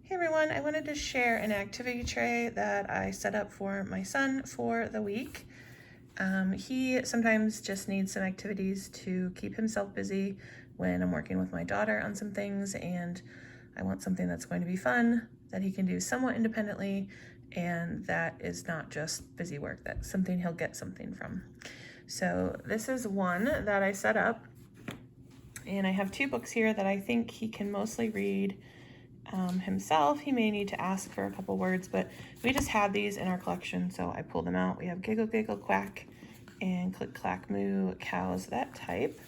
Hey everyone, I wanted to share an activity tray that I set up for my son for the week. He sometimes just needs some activities to keep himself busy when I'm working with my daughter on some things, and I want something that's going to be fun, that he can do somewhat independently, and that is not just busy work, that's something he'll get something from. So this is one that I set up, and I have two books here that I think he can mostly read himself. He may need to ask for a couple words, but we just had these in our collection, so I pulled them out. We have Giggle Giggle Quack and Click Clack Moo, Cows That Type.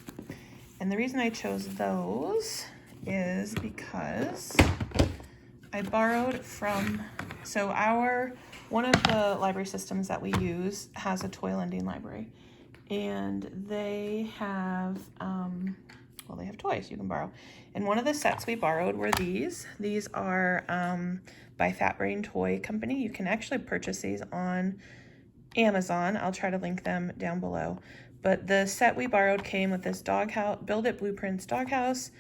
And the reason I chose those is because I borrowed from, one of the library systems that we use has a toy lending library, and they have, they have toys you can borrow. And one of the sets we borrowed were these. These are by Fat Brain Toy Company. You can actually purchase these on Amazon. I'll try to link them down below. But the set we borrowed came with this doghouse, Build It Blueprints doghouse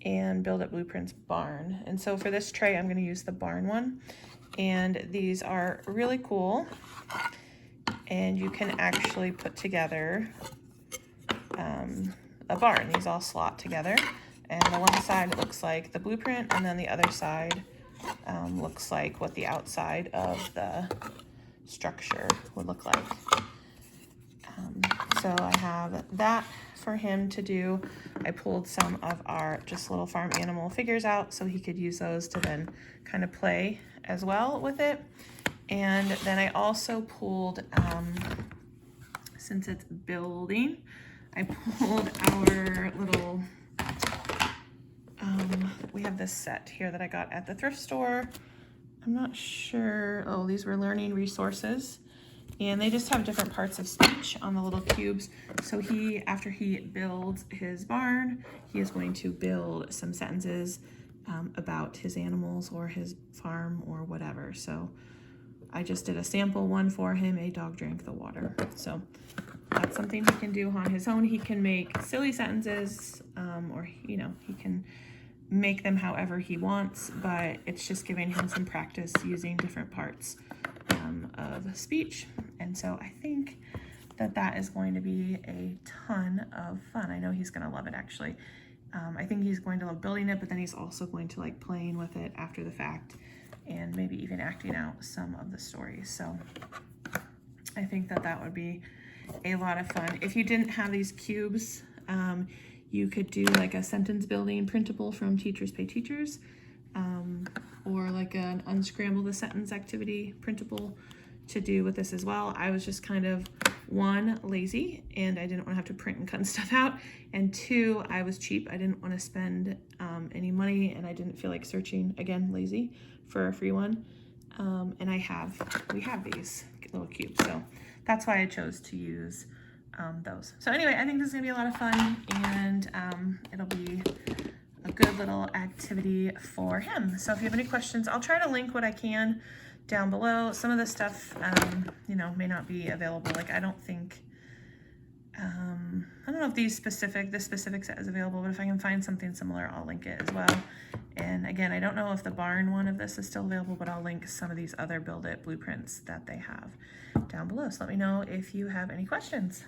and Build It Blueprints barn. And so for this tray, I'm going to use the barn one. And these are really cool. And you can actually put together a barn. These all slot together, and the one side looks like the blueprint, and then the other side looks like what the outside of the structure would look like. So I have that for him to do. I pulled some of our just little farm animal figures out so he could use those to then kind of play as well with it. And then I also pulled, since it's building, I pulled our little, we have this set here that I got at the thrift store. I'm not sure, these were learning resources, and they just have different parts of speech on the little cubes. So after he builds his barn, he is going to build some sentences about his animals or his farm or whatever. So I just did a sample one for him, a dog drank the water. So that's something he can do on his own. He can make silly sentences, or he can make them however he wants, but it's just giving him some practice using different parts of speech. And so I think that is going to be a ton of fun. I know he's going to love it, actually. I think he's going to love building it, but then he's also going to like playing with it after the fact and maybe even acting out some of the stories. So I think that would be a lot of fun. If you didn't have these cubes, you could do like a sentence building printable from Teachers Pay Teachers, or like an unscramble the sentence activity printable to do with this as well. I was just kind of, one, lazy, and I didn't want to have to print and cut stuff out, and two, I was cheap. I didn't want to spend any money, and I didn't feel like searching, again, lazy, for a free one. And we have these little cubes, so that's why I chose to use those. So anyway, I think this is gonna be a lot of fun, and it'll be a good little activity for him. So if you have any questions, I'll try to link what I can down below. Some of the stuff, may not be available. Like I don't know if this specific set is available, but if I can find something similar, I'll link it as well. And again, I don't know if the barn one of this is still available, but I'll link some of these other Build It blueprints that they have down below. So let me know if you have any questions.